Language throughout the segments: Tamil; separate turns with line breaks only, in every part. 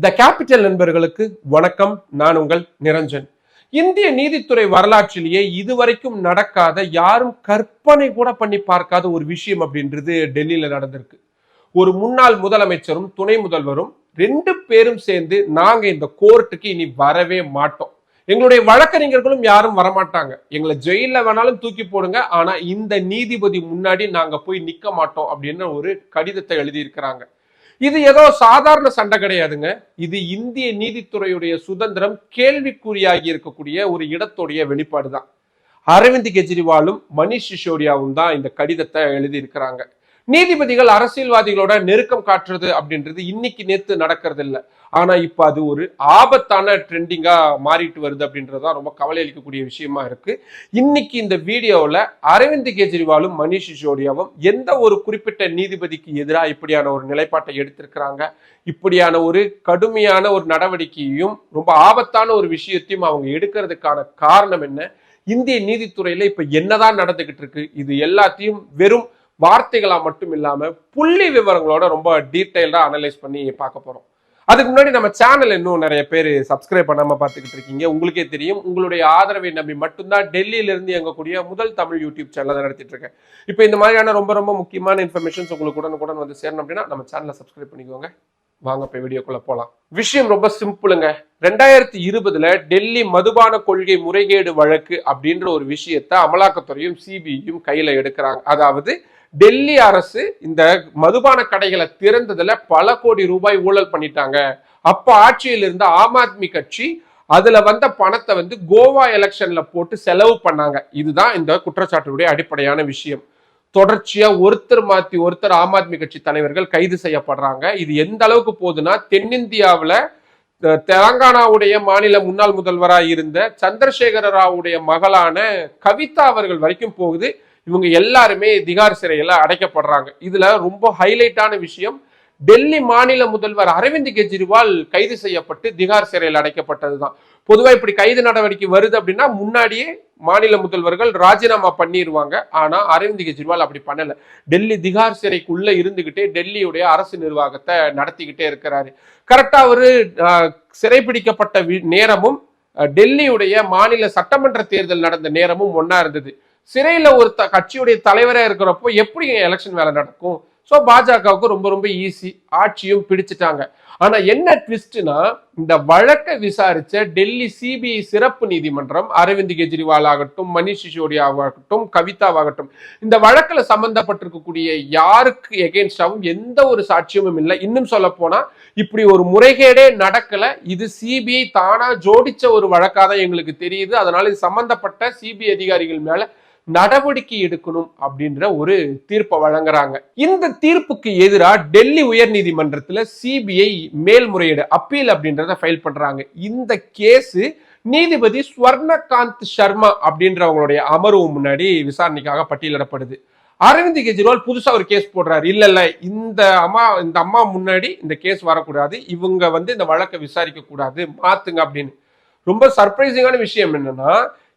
த கேபிட்டல் நண்பர்களுக்கு வணக்கம். நான் உங்கள் நிரஞ்சன். இந்திய நீதித்துறை வரலாற்றிலேயே இதுவரைக்கும் நடக்காத, யாரும் கற்பனை கூட பண்ணி பார்க்காத ஒரு விஷயம் அப்படின்றது டெல்லியில நடந்திருக்கு. ஒரு முன்னாள் முதலமைச்சரும் துணை முதல்வரும் ரெண்டு பேரும் சேர்ந்து, நாங்க இந்த கோர்ட்டுக்கு இனி வரவே மாட்டோம், எங்களுடைய வழக்கறிஞர்களும் யாரும் வரமாட்டாங்க, எங்களை ஜெயில வேணாலும் தூக்கி போடுங்க, ஆனா இந்த நீதிபதி முன்னாடி நாங்க போய் நிக்க மாட்டோம் அப்படின்னு ஒரு கடிதத்தை எழுதியிருக்கிறாங்க. இது ஏதோ சாதாரண சண்டை கிடையாதுங்க. இது இந்திய நீதித்துறையுடைய சுதந்திரம் கேள்விக்குறியாகி இருக்கக்கூடிய ஒரு இடத்துடைய வெளிப்பாடு தான். அரவிந்த் கெஜ்ரிவாலும் மணிஷ் சிசோடியாவும் தான் இந்த கடிதத்தை எழுதி இருக்கிறாங்க. நீதிபதிகள் அரசியல்வாதிகளோட நெருக்கம் காட்டுறது அப்படின்றது இன்னைக்கு நேத்து நடக்கிறது இல்லை. ஆனா இப்ப அது ஒரு ஆபத்தான ட்ரெண்டிங்கா மாறிட்டு வருது அப்படின்றதுதான் ரொம்ப கவலை அளிக்கக்கூடிய விஷயமா இருக்கு. இன்னைக்கு இந்த வீடியோவில் அரவிந்த் கெஜ்ரிவாலும் மணிஷ் சிசோடியாவும் எந்த ஒரு குறிப்பிட்ட நீதிபதிக்கு எதிராக இப்படியான ஒரு நிலைப்பாட்டை எடுத்திருக்கிறாங்க, இப்படியான ஒரு கடுமையான ஒரு நடவடிக்கையையும் ரொம்ப ஆபத்தான ஒரு விஷயத்தையும் அவங்க எடுக்கிறதுக்கான காரணம் என்ன, இந்திய நீதித்துறையில இப்ப என்னதான் நடந்துகிட்டு இருக்கு, இது எல்லாத்தையும் வெறும் வார்த்தைகளா மட்டும் இல்லாம புள்ளி விவரங்களோட ரொம்ப டீட்டெயில்டா அனலைஸ் பண்ணி பார்க்க போறோம். அதுக்கு முன்னாடி நம்ம சேனல் இன்னும் நிறைய பேர் சப்ஸ்கிரைப் பண்ணாம பார்த்துக்கிட்டு இருக்கீங்க. உங்களுக்கே தெரியும், உங்களுடைய ஆதரவை நம்பி மட்டும்தான் டெல்லியில இருந்து இயங்கக்கூடிய முதல் தமிழ் யூடியூப் சேனல் நடத்திட்டு இருக்கேன். இப்போ இந்த மாதிரியான ரொம்ப ரொம்ப முக்கியமான இன்ஃபர்மேஷன்ஸ் உங்களுக்கு உடனுக்குடன் வந்து சேரணும் அப்படின்னா நம்ம சேனலை சப்ஸ்கிரைப் பண்ணிக்கோங்க. வாங்க போய் வீடியோக்குள்ள போலாம். விஷயம் ரொம்ப சிம்பிளுங்க. 2020 டெல்லி மதுபான கொள்கை முறைகேடு வழக்கு அப்படின்ற ஒரு விஷயத்த அமலாக்கத்துறையும் சிபிஐயும் கையில எடுக்கிறாங்க. அதாவது டெல்லி அரசு இந்த மதுபான கடைகளை திறந்ததுல பல கோடி ரூபாய் ஊழல் பண்ணிட்டாங்க. அப்ப ஆட்சியில் இருந்த ஆம் ஆத்மி கட்சி அதுல வந்த பணத்தை கோவா எலெக்ஷன்ல போட்டு செலவு பண்ணாங்க. இதுதான் இந்த குற்றச்சாட்டுடைய அடிப்படையான விஷயம். தொடர்ச்சியா ஒருத்தர் மாத்தி ஒருத்தர் ஆம் ஆத்மி கட்சி தலைவர்கள் கைது செய்யப்படுறாங்க. இது எந்த அளவுக்கு போகுதுன்னா, தென்னிந்தியாவில தெலங்கானாவுடைய மாநில முன்னாள் முதல்வராக இருந்த சந்திரசேகர ராவுடைய மகளான கவிதா அவர்கள் வரைக்கும் போகுது. இவங்க எல்லாருமே திகார் சிறையில அடைக்கப்படுறாங்க. இதுல ரொம்ப ஹைலைட்டான விஷயம், டெல்லி மாநில முதல்வர் அரவிந்த் கெஜ்ரிவால் கைது செய்யப்பட்டு திகார் சிறையில் அடைக்கப்பட்டதுதான். பொதுவா இப்படி கைது நடவடிக்கை வருது அப்படின்னா முன்னாடியே மாநில முதல்வர்கள் ராஜினாமா பண்ணிடுவாங்க. ஆனா அரவிந்த் கெஜ்ரிவால் அப்படி பண்ணல. டெல்லி திகார் சிறைக்குள்ள இருந்துகிட்டே டெல்லியுடைய அரசு நிர்வாகத்தை நடத்திக்கிட்டே இருக்கிறாரு. கரெக்டா ஒரு சிறைபிடிக்கப்பட்ட நேரமும் டெல்லியுடைய மாநில சட்டமன்ற தேர்தல் நடந்த நேரமும் ஒன்னா இருந்தது. சிறையில ஒரு கட்சியுடைய தலைவரா இருக்கிறப்போ எப்படி எலெக்ஷன் வேலை நடக்கும்? ஸோ பாஜகவுக்கு ரொம்ப ரொம்ப ஈஸி, ஆட்சியும் பிடிச்சிட்டாங்க. ஆனா என்ன ட்விஸ்ட்னா, இந்த வழக்கை விசாரிச்ச டெல்லி சிபிஐ சிறப்பு நீதிமன்றம் அரவிந்த் கெஜ்ரிவால் ஆகட்டும், மணிஷ் சிசோடியாவாகட்டும், கவிதாவாகட்டும், இந்த வழக்குல சம்பந்தப்பட்டிருக்கக்கூடிய யாருக்கு எகென்ஸ்டாவும் எந்த ஒரு சாட்சியமும் இல்லை. இன்னும் சொல்ல போனா, இப்படி ஒரு முறைகேடே நடக்கல, இது சிபிஐ தானா ஜோடிச்ச ஒரு வழக்காதான் எங்களுக்கு தெரியுது, அதனால இது சம்பந்தப்பட்ட சிபிஐ அதிகாரிகள் மேல நடவடிக்கை எடுக்கணும் அப்படின்ற ஒரு தீர்ப்பை வழங்குறாங்க. இந்த தீர்ப்புக்கு எதிராக டெல்லி உயர் நீதிமன்றத்துல சிபிஐ மேல்முறையீடு அப்பீல் அப்படின்றத ஃபைல் பண்றாங்க. இந்த கேஸ் நீதிபதி ஸ்வர்ணகாந்த் சர்மா அப்படின்றவங்களுடைய அமர்வு முன்னாடி விசாரணைக்காக பட்டியலிடப்படுது. அரவிந்த் கெஜ்ரிவால் புதுசா ஒரு கேஸ் போடுறாரு. இல்ல இந்த அம்மா முன்னாடி இந்த கேஸ் வரக்கூடாது, இவங்க இந்த வழக்கை விசாரிக்க கூடாது, மாத்துங்க அப்படின்னு. ரொம்ப சர்ப்ரைசிங்கான விஷயம் என்னன்னா,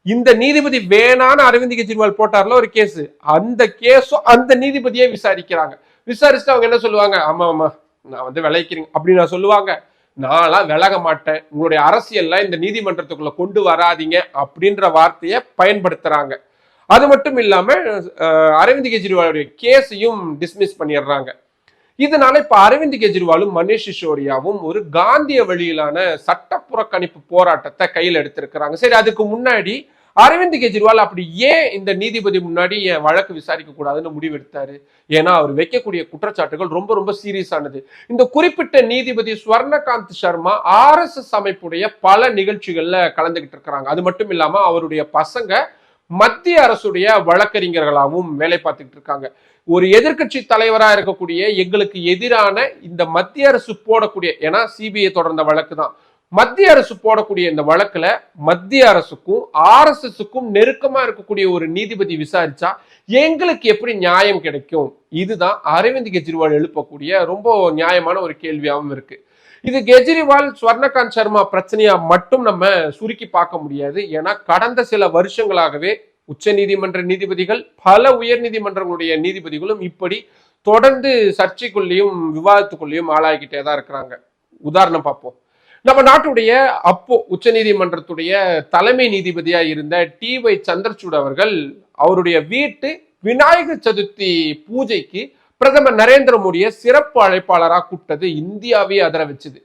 இந்த நீதிபதி வேணான்னு அரவிந்த் கெஜ்ரிவால் போட்டார்ல ஒரு கேஸ், அந்த கேஸும் அந்த நீதிபதியே விசாரிக்கிறாங்க. விசாரிச்சுட்டு அவங்க என்ன சொல்லுவாங்க, ஆமா ஆமா நான் விளைக்கிறேன் அப்படின்னு நான் சொல்லுவாங்க. நான்லாம் விலக மாட்டேன், உங்களுடைய அரசியல்ல இந்த நீதிமன்றத்துக்குள்ள கொண்டு வராதிங்க அப்படின்ற வார்த்தையை பயன்படுத்துறாங்க. அது மட்டும் இல்லாம அரவிந்த் கெஜ்ரிவாலுடைய கேஸையும் டிஸ்மிஸ் பண்ணிடுறாங்க. இதனால இப்ப அரவிந்த் கெஜ்ரிவாலும் மணிஷ் சிசோடியாவும் ஒரு காந்திய வழியிலான சட்ட புறக்கணிப்பு போராட்டத்தை கையில் எடுத்திருக்கிறாங்க. சரி, அதுக்கு முன்னாடி அரவிந்த் கெஜ்ரிவால் அப்படி ஏன் இந்த நீதிபதி முன்னாடி என் வழக்கு விசாரிக்க கூடாதுன்னு முடிவெடுத்தாரு? ஏன்னா அவர் வைக்கக்கூடிய குற்றச்சாட்டுகள் ரொம்ப ரொம்ப சீரியஸானது. இந்த குறிப்பிட்ட நீதிபதி ஸ்வர்ணகாந்த் சர்மா RSS அமைப்புடைய பல நிகழ்ச்சிகள்ல கலந்துகிட்டு இருக்கிறாங்க. அது மட்டும் இல்லாம அவருடைய பசங்க மத்திய அரசுடைய வழக்கறிஞர்களாகவும் வேலை பார்த்துக்கிட்டு இருக்காங்க. ஒரு எதிர்கட்சி தலைவரா இருக்கக்கூடிய எங்களுக்கு எதிரான இந்த மத்திய அரசு போடக்கூடிய, ஏன்னா சிபிஐ தொடர்ந்த வழக்கு தான், மத்திய அரசு போடக்கூடிய இந்த வழக்குல மத்திய அரசுக்கும் RSSக்கும் நெருக்கமா இருக்கக்கூடிய ஒரு நீதிபதி விசாரிச்சா எங்களுக்கு எப்படி நியாயம் கிடைக்கும்? இதுதான் அரவிந்த் கெஜ்ரிவால் எழுப்பக்கூடிய ரொம்ப நியாயமான ஒரு கேள்வியாகவும் இருக்கு. இது கெஜ்ரிவால் ஸ்வர்ணகாந்த் சர்மா பிரச்சனையா மட்டும் நம்ம சுருக்கி பார்க்க முடியாது. ஏன்னா கடந்த சில வருஷங்களாகவே உச்ச நீதிமன்ற நீதிபதிகள், பல உயர் நீதிமன்றங்களுடைய நீதிபதிகளும் இப்படி தொடர்ந்து சர்ச்சைக்குள்ளேயும் விவாதத்துக்குள்ளேயும் ஆளாகிட்டே தான் இருக்கிறாங்க. உதாரணம் பார்ப்போம். நம்ம நாட்டுடைய அப்போ உச்சநீதிமன்றத்துடைய தலைமை நீதிபதியா இருந்த டி.ஒய். சந்திரசூட் அவர்கள் அவருடைய வீட்டு விநாயகர் சதுர்த்தி பூஜைக்கு பிரதமர் நரேந்திர மோடியை சிறப்பு அழைப்பாளராக கூப்பிட்டது இந்தியாவே அதிர வச்சுது.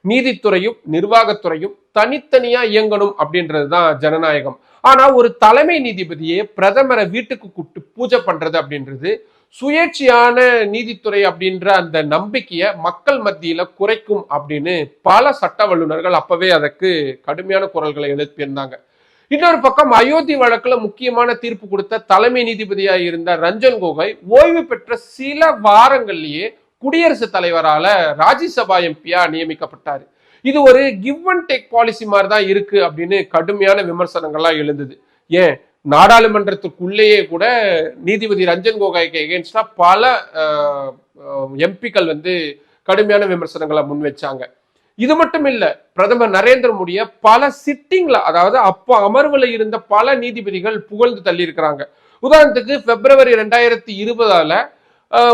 நீதித்துறையும் நிர்வாகத்துறையும் தனித்தனியா இயங்கணும் அப்படின்றதுதான் ஜனநாயகம். ஆனா ஒரு தலைமை நீதிபதியே பிரதமரை வீட்டுக்கு கூப்பிட்டு பூஜை பண்றது அப்படின்றது சுயேட்சையான நீதித்துறை அப்படின்ற அந்த நம்பிக்கையை மக்கள் மத்தியில குறைக்கும் அப்படின்னு பல சட்ட வல்லுநர்கள் அப்பவே அதற்கு கடுமையான குரல்களை எழுப்பியிருந்தாங்க. இன்னொரு பக்கம் அயோத்தி வழக்குல முக்கியமான தீர்ப்பு கொடுத்த தலைமை நீதிபதியா இருந்த ரஞ்சன் கோகோய் ஓய்வு பெற்ற சில வாரங்கள்லயே குடியரசுத் தலைவரால ராஜ்யசபா எம்பியா நியமிக்கப்பட்டாரு. இது ஒரு கிவ் அண்ட் டேக் பாலிசி மாதிரி தான் இருக்கு அப்படின்னு கடுமையான விமர்சனங்கள்லாம் எழுந்தது. ஏன் நாடாளுமன்றத்துக்குள்ளேயே கூட நீதிபதி ரஞ்சன் கோகோய்க்கு எகென்ஸ்டா பல எம்பிக்கள் கடுமையான விமர்சனங்களை முன் வச்சாங்க. இது மட்டும் இல்ல, பிரதமர் நரேந்திர மோடிய பல சிட்டிங்ல, அதாவது அப்போ அமர்வுல இருந்த பல நீதிபதிகள் புகழ்ந்து தள்ளி இருக்கிறாங்க. உதாரணத்துக்கு பிப்ரவரி 2020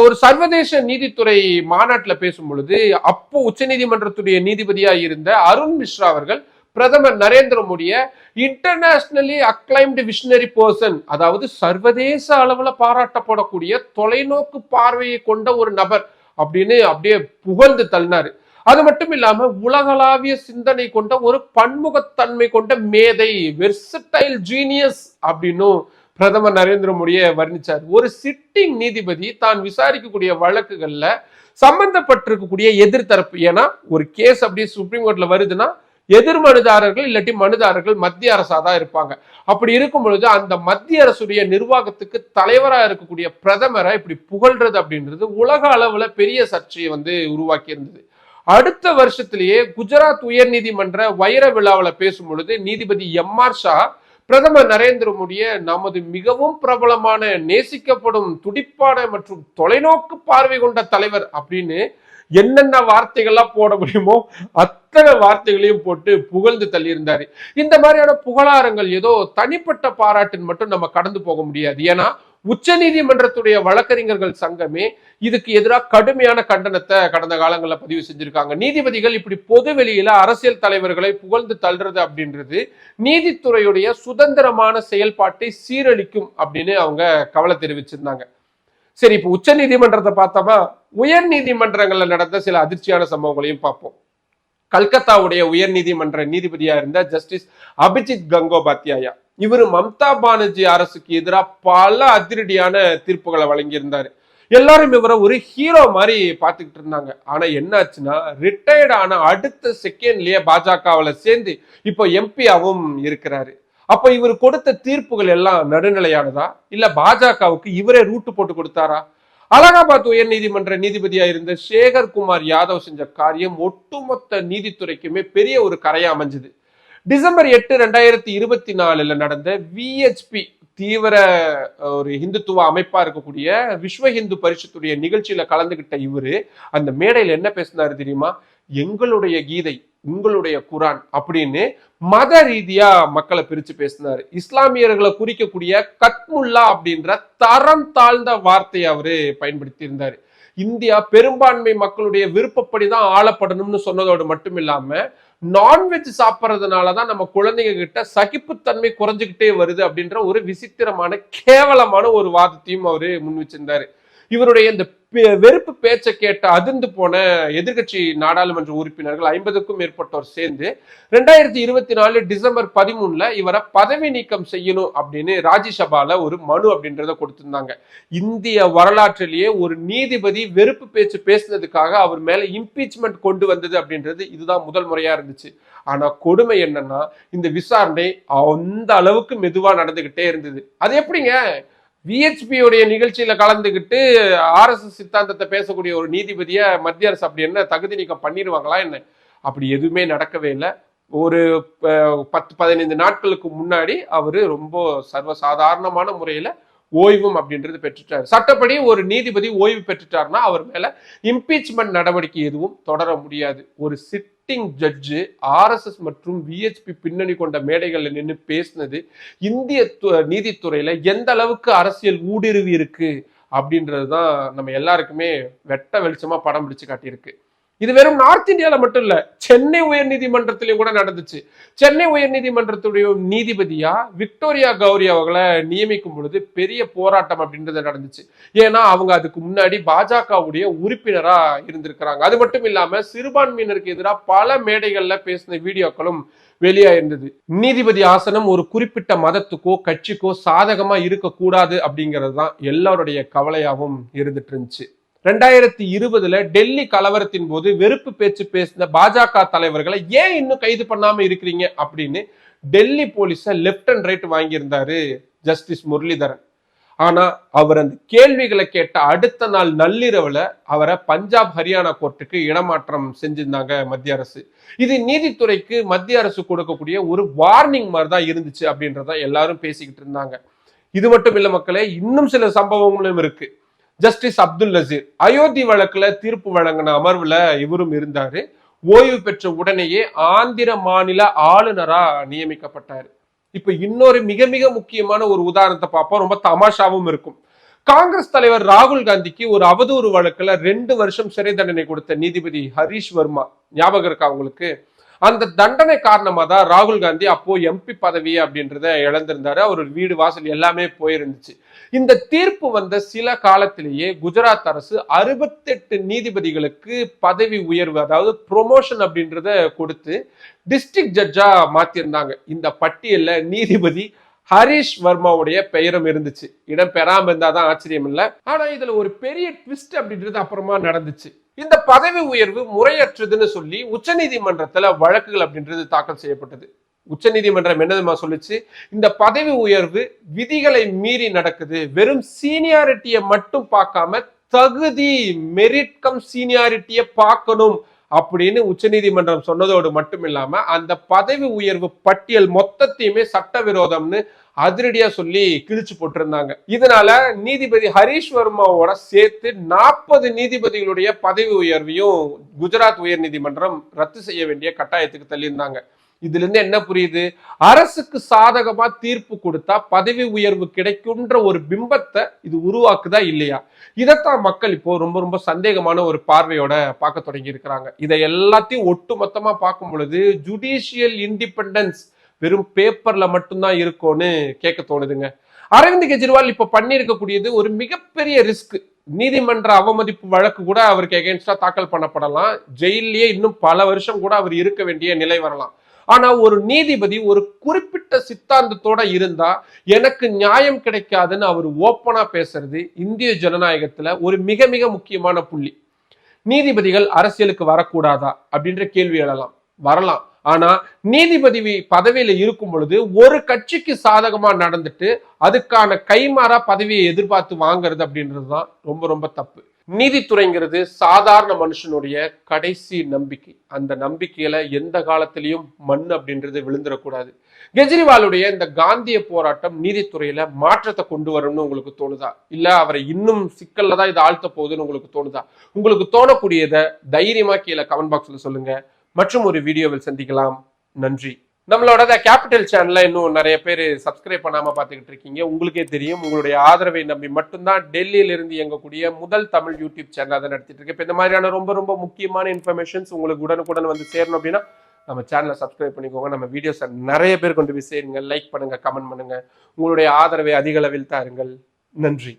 ஒரு சர்வதேச நீதித்துறை மாநாட்டில் பேசும் பொழுது அப்போ உச்ச நீதிமன்றத்துடைய நீதிபதியா இருந்த அருண் மிஸ்ரா அவர்கள் பிரதமர் நரேந்திர மோடிய இன்டர்நேஷனலி அக்ளைம்டு விஷனரி பர்சன், அதாவது சர்வதேச அளவுல பாராட்டப்படக்கூடிய தொலைநோக்கு பார்வையை கொண்ட ஒரு நபர் அப்படின்னு அப்படியே புகழ்ந்து தள்ளினாரு. அது மட்டும் இல்லாம உலகளாவிய சிந்தனை கொண்ட ஒரு பன்முகத்தன்மை கொண்ட மேதை, வெர்சடைல் ஜீனியஸ் அப்படின்னும் பிரதமர் நரேந்திர மோடியை வர்ணிச்சார். ஒரு சிட்டிங் நீதிபதி தான் விசாரிக்கக்கூடிய வழக்குகள்ல சம்பந்தப்பட்டிருக்கக்கூடிய எதிர்த்தரப்பு, ஏன்னா ஒரு கேஸ் அப்படியே சுப்ரீம் கோர்ட்ல வருதுன்னா எதிர் மனுதாரர்கள் இல்லாட்டி மனுதாரர்கள் மத்திய அரசா தான் இருப்பாங்க. அப்படி இருக்கும் பொழுது அந்த மத்திய அரசுடைய நிர்வாகத்துக்கு தலைவராக இருக்கக்கூடிய பிரதமரை இப்படி புகழ்றது அப்படின்றது உலக அளவுல பெரிய சர்ச்சையை உருவாக்கி இருந்தது. அடுத்த வருஷத்திலேயே குஜராத் உயர் நீதிமன்ற வைர விழாவில் பேசும் பொழுது நீதிபதி எம்.ஆர். ஷா பிரதமர் நரேந்திர மோடியை நமது மிகவும் பிரபலமான, நேசிக்கப்படும், துடிப்பான மற்றும் தொலைநோக்கு பார்வை கொண்ட தலைவர் அப்படின்னு என்னென்ன வார்த்தைகள்லாம் போட முடியுமோ அத்தனை வார்த்தைகளையும் போட்டு புகழ்ந்து தள்ளியிருந்தாரு. இந்த மாதிரியான புகழாரங்கள் ஏதோ தனிப்பட்ட பாராட்டின் மட்டும் நம்ம கடந்து போக முடியாது. ஏன்னா உச்ச நீதிமன்றத்துடைய வழக்கறிஞர்கள் சங்கமே இதுக்கு எதிராக கடுமையான கண்டனத்தை கடந்த காலங்களில் பதிவு செஞ்சிருக்காங்க. நீதிபதிகள் இப்படி பொது வெளியில அரசியல் தலைவர்களை புகழ்ந்து தள்ளுறது அப்படின்றது நீதித்துறையுடைய சுதந்திரமான செயல்பாட்டை சீரழிக்கும் அப்படின்னு அவங்க கவலை தெரிவிச்சிருந்தாங்க. சரி, இப்ப உச்ச நீதிமன்றத்தை பார்த்தோமா, உயர் நீதிமன்றங்கள்ல நடந்த சில அதிர்ச்சியான சம்பவங்களையும் பார்ப்போம். கல்கத்தாவுடைய உயர் நீதிமன்ற நீதிபதியா இருந்த ஜஸ்டிஸ் அபிஜித் கங்கோபாத்யாயா, இவர் மம்தா பானர்ஜி அரசுக்கு எதிராக பல அதிரடியான தீர்ப்புகளை வழங்கியிருந்தாரு. எல்லாரும் இவரை ஒரு ஹீரோ மாதிரி பார்த்துக்கிட்டு இருந்தாங்க. ஆனா என்னாச்சுன்னா, ரிட்டையர்ட் ஆன அடுத்த செகண்ட்லயே பாஜகவில் சேர்ந்து இப்போ எம்பியாவும் இருக்கிறாரு. அப்ப இவர் கொடுத்த தீர்ப்புகள் எல்லாம் நடுநிலையானதா, இல்ல பாஜகவுக்கு இவரே ரூட்டு போட்டு கொடுத்தாரா? அலகாபாத் உயர் நீதிமன்ற நீதிபதியா இருந்த சேகர் குமார் யாதவ் செஞ்ச காரியம் ஒட்டுமொத்த நீதித்துறைக்குமே பெரிய ஒரு கரையா அமைஞ்சது. டிசம்பர் 8, 2024 நடந்த விஹெச்பி தீவிர ஒரு இந்துத்துவ அமைப்பா இருக்கக்கூடிய விஸ்வ இந்து பரிஷத்துடைய நிகழ்ச்சியில கலந்துகிட்ட இவரு அந்த மேடையில் என்ன பேசினாரு தெரியுமா? எங்களுடைய கீதை, உங்களுடைய குரான் அப்படின்னு மத ரீதியா மக்களை பிரிச்சு பேசினாரு. இஸ்லாமியர்களை குறிக்கக்கூடிய கத்முல்லா அப்படின்ற தரம் தாழ்ந்த வார்த்தையை அவரு பயன்படுத்தி இருந்தாரு. இந்தியா பெரும்பான்மை மக்களுடைய விருப்பப்படிதான் ஆளப்படணும்னு சொன்னதோடு மட்டும் இல்லாம நான்வெஜ் சாப்பிட்றதுனாலதான் நம்ம குழந்தைங்க கிட்ட சகிப்புத்தன்மை குறைஞ்சுக்கிட்டே வருது அப்படின்ற ஒரு விசித்திரமான கேவலமான ஒரு வாதத்தையும் அவரு முன் வச்சிருந்தாரு. இவருடைய இந்த வெறுப்பு பேச்சை கேட்ட அதிர்ந்து போன எதிர்கட்சி நாடாளுமன்ற உறுப்பினர்கள் 50க்கும் மேற்பட்டோர் சேர்ந்து 2024 டிசம்பர் 13 இவரை பதவி நீக்கம் செய்யணும் அப்படின்னு ராஜ்யசபால ஒரு மனு அப்படின்றத கொடுத்திருந்தாங்க. இந்திய வரலாற்றிலேயே ஒரு நீதிபதி வெறுப்பு பேச்சு பேசினதுக்காக அவர் மேல இம்பீச்மெண்ட் கொண்டு வந்தது அப்படின்றது இதுதான் முதல் முறையா இருந்துச்சு. ஆனா கொடுமை என்னன்னா, இந்த விசாரணை அந்த அளவுக்கு மெதுவா நடந்துகிட்டே இருந்தது. அது எப்படிங்க விஹெச்பியோடைய நிகழ்ச்சியில கலந்துகிட்டு RSS சித்தாந்தத்தை பேசக்கூடிய ஒரு நீதிபதியை மத்திய அரசு அப்படி என்ன தகுதி நீக்கம் பண்ணிடுவாங்களா என்ன? அப்படி எதுவுமே நடக்கவே இல்லை. ஒரு 10-15 நாட்களுக்கு முன்னாடி அவரு ரொம்ப சர்வசாதாரணமான முறையில ஓய்வும் அப்படின்றது பெற்றுட்டார். சட்டப்படி ஒரு நீதிபதி ஓய்வு பெற்றுட்டார்னா அவர் மேல இம்பீச்மெண்ட் நடவடிக்கை எதுவும் தொடர முடியாது. ஒரு சிட்டிங் ஜட்ஜு RSS மற்றும் விஹெச்பி பின்னணி கொண்ட மேடைகள்ல நின்று பேசினது இந்திய நீதித்துறையில எந்த அளவுக்கு அரசியல் ஊடுருவி இருக்கு அப்படின்றதுதான் நம்ம எல்லாருக்குமே வெட்ட வெளிச்சமா படம் பிடிச்சு காட்டியிருக்கு. இது வெறும் நார்த் இந்தியால மட்டும் இல்ல, சென்னை உயர் நீதிமன்றத்திலையும் கூட நடந்துச்சு. சென்னை உயர் நீதிமன்றத்துடைய நீதிபதியா விக்டோரியா கௌரி அவர்களை நியமிக்கும் பொழுது பெரிய போராட்டம் அப்படின்றது நடந்துச்சு. ஏன்னா அவங்க அதுக்கு முன்னாடி பாஜகவுடைய உறுப்பினரா இருந்திருக்கிறாங்க. அது மட்டும் இல்லாம சிறுபான்மையினருக்கு எதிராக பல மேடைகள்ல பேசின வீடியோக்களும் வெளியாயிருந்தது. நீதிபதி ஆசனம் ஒரு குறிப்பிட்ட மதத்துக்கோ கட்சிக்கோ சாதகமா இருக்கக்கூடாது அப்படிங்கிறது தான் எல்லாருடைய கவலையாகவும் இருந்துட்டு இருந்துச்சு. 2020 டெல்லி கலவரத்தின் போது வெறுப்பு பேச்சு பேசின பாஜக தலைவர்களை ஏன் இன்னும் கைது பண்ணாம இருக்கிறீங்க அப்படின்னு டெல்லி போலீஸ லெப்ட் அண்ட் ரைட் வாங்கியிருந்தாரு ஜஸ்டிஸ் முரளிதரன். ஆனா அவர் அந்த கேள்விகளை கேட்ட அடுத்த நாள் நள்ளிரவுல அவரை பஞ்சாப் ஹரியானா கோர்ட்டுக்கு இடமாற்றம் செஞ்சிருந்தாங்க மத்திய அரசு. இது நீதித்துறைக்கு மத்திய அரசு கொடுக்கக்கூடிய ஒரு வார்னிங் மாதிரி தான் இருந்துச்சு அப்படின்றத எல்லாரும் பேசிக்கிட்டு இருந்தாங்க. இது மட்டும் இல்ல மக்களே, இன்னும் சில சம்பவங்களும் இருக்கு. ஜஸ்டிஸ் அப்துல் நசீர் அயோத்தி வழக்குல தீர்ப்பு வழங்கின அமர்வுல இவரும் இருந்தாரு. ஓய்வு பெற்ற உடனேயே ஆந்திர மாநில ஆளுநரா நியமிக்கப்பட்டாரு. இப்ப இன்னொரு மிக மிக முக்கியமான ஒரு உதாரணத்தை பார்ப்போம், ரொம்ப தமாஷாவும் இருக்கும். காங்கிரஸ் தலைவர் ராகுல் காந்திக்கு ஒரு அவதூறு வழக்குல 2 வருஷம் சிறை தண்டனை கொடுத்த நீதிபதி ஹரீஷ் வர்மா ஞாபகம் இருக்கா உங்களுக்கு? அந்த தண்டனை காரணமா தான் ராகுல் காந்தி அப்போ எம்பி பதவி அப்படின்றத இழந்திருந்தாரு. அவர் வீடு வாசல் எல்லாமே போயிருந்துச்சு. இந்த தீர்ப்பு வந்த சில காலத்திலேயே குஜராத் அரசு 68 நீதிபதிகளுக்கு பதவி உயர்வு, அதாவது ப்ரொமோஷன் அப்படின்றத கொடுத்து டிஸ்ட்ரிக்ட் ஜட்ஜா மாத்திருந்தாங்க. இந்த பட்டியல்ல நீதிபதி ஹரீஷ் வர்மாவுடைய பெயரும் இருந்துச்சு. இடம் பெறாம இருந்தாதான் ஆச்சரியம் இல்லை. ஆனா இதுல ஒரு பெரிய ட்விஸ்ட் அப்படின்றது அப்புறமா நடந்துச்சு. இந்த பதவி உயர்வு முறையற்றதுன்னு சொல்லி உச்சநீதிமன்றத்துல வழக்குகள் அப்படின்றது தாக்கல் செய்யப்பட்டது. உச்சநீதிமன்றம் என்னதுமா சொல்லுச்சு? இந்த பதவி உயர்வு விதிகளை மீறி நடக்குது, வெறும் சீனியாரிட்டியை மட்டும் பார்க்காம தகுதி மெரிட் கம் சீனியாரிட்டியை பார்க்கணும் அப்படின்னு உச்சநீதிமன்றம் சொன்னதோடு மட்டும் இல்லாம அந்த பதவி உயர்வு பட்டியல் மொத்தத்தையுமே சட்டவிரோதம்னு அதிரடியா சொல்லி கிழிச்சு போட்டிருந்தாங்க. இதனால நீதிபதி ஹரீஷ் வர்மாவோட சேர்த்து 40 நீதிபதிகளுடைய பதவி உயர்வையும் குஜராத் உயர் நீதிமன்றம் ரத்து செய்ய வேண்டிய கட்டாயத்துக்கு தள்ளியிருந்தாங்க. இதுல இருந்து என்ன புரியுது? அரசுக்கு சாதகமா தீர்ப்பு கொடுத்தா பதவி உயர்வு கிடைக்கும்ன்ற ஒரு பிம்பத்தை இது உருவாக்குதா இல்லையா? இதைத்தான் மக்கள் இப்போ ரொம்ப ரொம்ப சந்தேகமான ஒரு பார்வையோட பார்க்க தொடங்கி இருக்கிறாங்க. இதை எல்லாத்தையும் ஒட்டு மொத்தமா பார்க்கும் பொழுது ஜுடிஷியல் இண்டிபெண்டன்ஸ் வெறும் பேப்பர்ல மட்டும்தான் இருக்கும்னு கேட்க தோணுதுங்க. அரவிந்த் கெஜ்ரிவால் இப்ப பண்ணியிருக்கக்கூடியது ஒரு மிகப்பெரிய ரிஸ்க். நீதிமன்ற அவமதிப்பு வழக்கு கூட அவருக்கு எகென்ஸ்டா தாக்கல் பண்ணப்படலாம். ஜெயிலே இன்னும் பல வருஷம் கூட அவர் இருக்க வேண்டிய நிலை வரலாம். ஆனா ஒரு நீதிபதி ஒரு குறிப்பிட்ட சித்தாந்தத்தோட இருந்தா எனக்கு நியாயம் கிடைக்காதுன்னு அவர் ஓப்பனா பேசுறது இந்திய ஜனநாயகத்துல ஒரு மிக மிக முக்கியமான புள்ளி. நீதிபதிகள் அரசியலுக்கு வரக்கூடாதா அப்படின்ற கேள்வி எழலாம், வரலாம். ஆனா நீதிபதி பதவியில இருக்கும் பொழுது ஒரு கட்சிக்கு சாதகமா நடந்துட்டு அதுக்கான கைமாறா பதவியை எதிர்பார்த்து வாங்குறது அப்படின்றதுதான் ரொம்ப ரொம்ப தப்பு. நீதித்துறைங்கிறது சாதாரண மனுஷனுடைய கடைசி நம்பிக்கை. அந்த நம்பிக்கையில எந்த காலத்திலையும் மண் அப்படின்றது விழுந்துடக்கூடாது. கெஜ்ரிவாலுடைய இந்த காந்திய போராட்டம் நீதித்துறையில மாற்றத்தை கொண்டு வரும்னு உங்களுக்கு தோணுதா? இல்ல அவரை இன்னும் சிக்கல்ல தான் இதை ஆழ்த்த போகுதுன்னு உங்களுக்கு தோணுதா? உங்களுக்கு தோணக்கூடியதை தைரியமா கீழே கமெண்ட் பாக்ஸ்ல சொல்லுங்க. மற்றும் ஒரு வீடியோவில் சந்திக்கலாம். நன்றி. நம்மளோட கேபிட்டல் சேனல்ல இன்னும் நிறைய பேர் சப்ஸ்கிரைப் பண்ணாம பார்த்துக்கிட்டு இருக்கீங்க. உங்களுக்கே தெரியும், உங்களுடைய ஆதரவை நம்பி மட்டும்தான் டெல்லியில இருந்து இயங்கக்கூடிய முதல் தமிழ் யூடியூப் சேனல் அதை நடத்திட்டு இருக்கு. இப்போ இந்த மாதிரியான ரொம்ப ரொம்ப முக்கியமான இன்ஃபர்மேஷன்ஸ் உங்களுக்கு உடனுக்குடன் வந்து சேரணும் அப்படின்னா நம்ம சேனலை சப்ஸ்கிரைப் பண்ணிக்கோங்க. நம்ம வீடியோஸை நிறைய பேர் கொண்டு போய் சேருங்க, லைக் பண்ணுங்க, கமெண்ட் பண்ணுங்க. உங்களுடைய ஆதரவை அதிக அளவில் தாருங்கள். நன்றி.